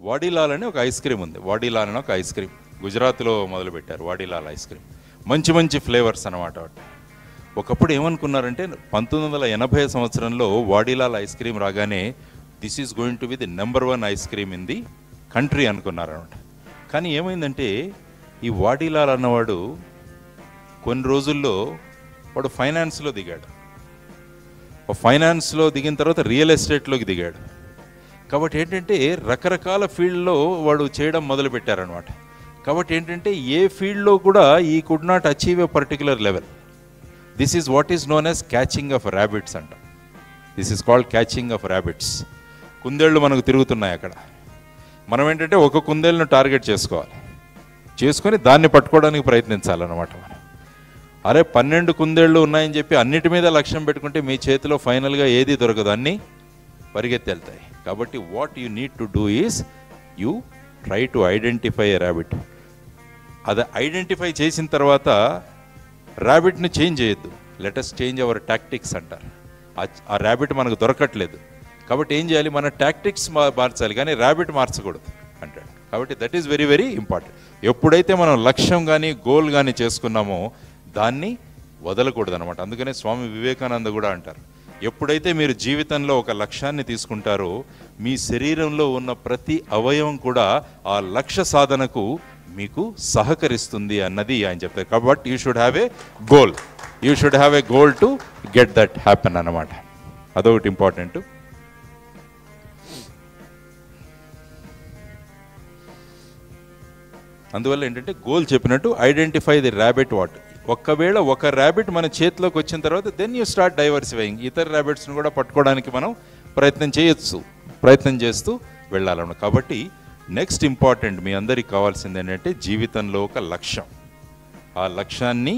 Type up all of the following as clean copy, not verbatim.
వాడీలాల్ అని ఒక ice cream ఉంది. వాడీలాల్ అని ఒక ఐస్ క్రీమ్ గుజరాత్లో మొదలుపెట్టారు. వాడీలాల్ ఐస్ క్రీమ్ మంచి మంచి ఫ్లేవర్స్ అన్నమాట. ఒకప్పుడు ఏమనుకున్నారంటే 1980 సంవత్సరంలో వాడీలాల్ ఐస్ క్రీమ్ రాగానే this is going to be the number 1 ice cream in the country అనుకున్నారనమాట. కానీ ఏమైందంటే ఈ వాడీలాల్ అన్నవాడు కొన్ని రోజుల్లో వాడు ఫైనాన్స్లో దిగాడు. ఫైనాన్స్లో దిగిన తర్వాత రియల్ ఎస్టేట్లోకి దిగాడు. కాబట్టి ఏంటంటే రకరకాల ఫీల్డ్లో వాడు చేయడం మొదలుపెట్టారనమాట. కాబట్టి ఏంటంటే ఏ ఫీల్డ్లో కూడా he could not achieve a particular level. This is what is known as catching of rabbits అంట. This is called catching of rabbits. కుందేళ్ళు మనకు తిరుగుతున్నాయి అక్కడ. మనం ఏంటంటే ఒక కుందేళ్ళను టార్గెట్ చేసుకొని దాన్ని పట్టుకోవడానికి ప్రయత్నించాలన్నమాట. మనం అరే 12 కుందేళ్ళు ఉన్నాయని చెప్పి అన్నిటి మీద లక్ష్యం పెట్టుకుంటే మీ చేతిలో ఫైనల్గా ఏది దొరకదు, అన్నీ పరిగెత్తి వెళ్తాయి. కాబట్టి what you need to do is you try to identify a rabbit. అది ఐడెంటిఫై చేసిన తర్వాత ర్యాబిట్ని చేంజ్ చేయొద్దు. లెటస్ చేంజ్ అవర్ టాక్టిక్స్ అంటారు. ఆ ర్యాబిట్ మనకు దొరకట్లేదు కాబట్టి ఏం చేయాలి, మన టాక్టిక్స్ మార్చాలి కానీ ర్యాబిట్ మార్చకూడదు అంటాడు. కాబట్టి that is very very important. ఎప్పుడైతే మనం లక్ష్యం కానీ గోల్ కానీ చేసుకున్నామో దాన్ని వదలకూడదు అనమాట. అందుకనే స్వామి వివేకానంద కూడా అంటారు, ఎప్పుడైతే మీరు జీవితంలో ఒక లక్ష్యాన్ని తీసుకుంటారో మీ శరీరంలో ఉన్న ప్రతి అవయవం కూడా ఆ లక్ష్య సాధనకు మీకు సహకరిస్తుంది అన్నది ఆయన చెప్తారు. కాబట్టి you should have a goal. You should have a goal to get that happen అన్నమాట. అదొకటి ఇంపార్టెంట్. అందువల్ల ఏంటంటే గోల్ చెప్పినట్టు ఐడెంటిఫై ది ర్యాబిట్ వాట్. ఒకవేళ ఒక ర్యాబిట్ మన చేతిలోకి వచ్చిన తర్వాత దెన్ యూ స్టార్ట్ డైవర్సిఫైయింగ్. ఇతర ర్యాబిట్స్ని కూడా పట్టుకోవడానికి మనం ప్రయత్నం చేస్తూ వెళ్ళాలన్నమాట. కాబట్టి నెక్స్ట్ ఇంపార్టెంట్ మీ అందరికి కావాల్సింది ఏంటంటే జీవితంలో ఒక లక్ష్యం. ఆ లక్ష్యాన్ని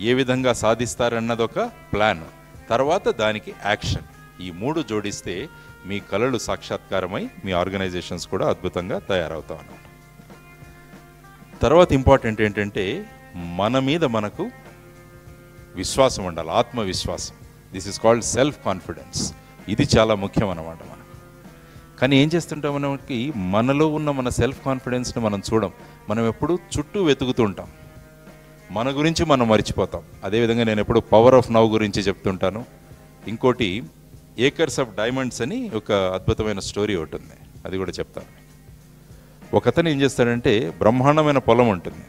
ఏ విధంగా సాధిస్తారన్నది ఒక ప్లాన్, తర్వాత దానికి యాక్షన్. ఈ 3 జోడిస్తే మీ కలలు సాక్షాత్కారమై మీ ఆర్గనైజేషన్స్ కూడా అద్భుతంగా తయారవుతాం అన్నమాట. తర్వాత ఇంపార్టెంట్ ఏంటంటే మన మీద మనకు విశ్వాసం ఉండాలి, ఆత్మవిశ్వాసం. This is called self confidence. ఇది చాలా ముఖ్యం అన్నమాట మనకు. కానీ ఏం చేస్తుంటాం, మనకి మనలో ఉన్న మన సెల్ఫ్ కాన్ఫిడెన్స్ని మనం చూడం. మనం ఎప్పుడు చుట్టూ వెతుకుతూ ఉంటాం, మన గురించి మనం మర్చిపోతాం. అదేవిధంగా నేను ఎప్పుడు పవర్ ఆఫ్ నౌ గురించి చెప్తుంటాను. ఇంకోటి ఏకర్స్ ఆఫ్ డైమండ్స్ అని ఒక అద్భుతమైన స్టోరీ ఒకటి ఉంది, అది కూడా చెప్తాను. ఒకతను ఏం చేస్తాడంటే బ్రహ్మాండమైన పొలం ఉంటుంది,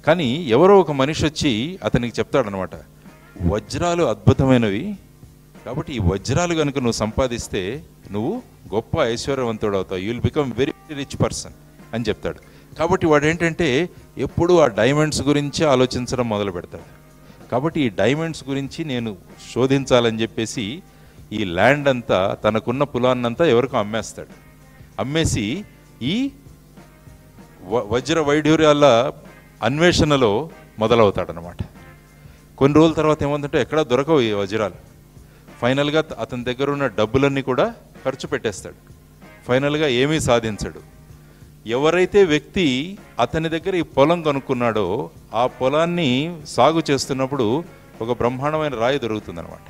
కానీ ఎవరో ఒక మనిషి వచ్చి అతనికి చెప్తాడనమాట, వజ్రాలు అద్భుతమైనవి, కాబట్టి ఈ వజ్రాలు కనుక నువ్వు సంపాదిస్తే నువ్వు గొప్ప ఐశ్వర్యవంతుడు అవుతావు, you will become very rich person అని చెప్తాడు. కాబట్టి వాడు ఏంటంటే ఎప్పుడు ఆ డైమండ్స్ గురించి ఆలోచించడం మొదలు పెడతాడు. కాబట్టి ఈ డైమండ్స్ గురించి నేను శోధించాలని చెప్పేసి ఈ ల్యాండ్ అంతా, తనకున్న పొలాన్నంతా ఎవరికో అమ్మేస్తాడు. అమ్మేసి ఈ వజ్ర వైఢూర్యాల అన్వేషణలో మొదలవుతాడనమాట. కొన్ని రోజుల తర్వాత ఏమందంటే ఎక్కడా దొరకవు ఈ వజ్రాలు. ఫైనల్గా అతని దగ్గర ఉన్న డబ్బులన్నీ కూడా ఖర్చు పెట్టేస్తాడు. ఫైనల్గా ఏమీ సాధించడు. ఎవరైతే వ్యక్తి అతని దగ్గర ఈ పొలం కొనుక్కున్నాడో ఆ పొలాన్ని సాగు చేస్తున్నప్పుడు ఒక బ్రహ్మాండమైన రాయి దొరుకుతుందనమాట.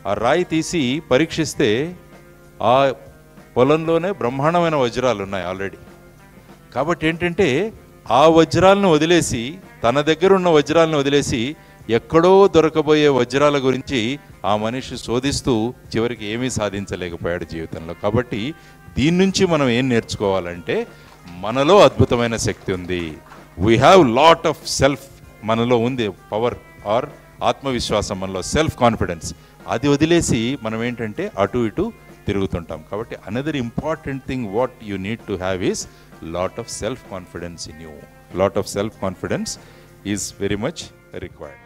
ఆ రాయి తీసి పరీక్షిస్తే ఆ పొలంలోనే బ్రహ్మాండమైన వజ్రాలు ఉన్నాయి ఆల్రెడీ. కాబట్టి ఏంటంటే ఆ వజ్రాలను వదిలేసి, తన దగ్గర ఉన్న వజ్రాలను వదిలేసి ఎక్కడో దొరకబోయే వజ్రాల గురించి ఆ మనిషి శోధిస్తూ చివరికి ఏమీ సాధించలేకపోయాడు జీవితంలో. కాబట్టి దీని నుంచి మనం ఏం నేర్చుకోవాలంటే మనలో అద్భుతమైన శక్తి ఉంది. We have lot of self, మనలో ఉంది పవర్ ఆర్ ఆత్మవిశ్వాసం, మనలో సెల్ఫ్ కాన్ఫిడెన్స్. అది వదిలేసి మనం ఏంటంటే అటు ఇటు తిరుగుతుంటాం. కాబట్టి another important thing what you need to have is lot of self confidence in you. Lot of self confidence is very much required.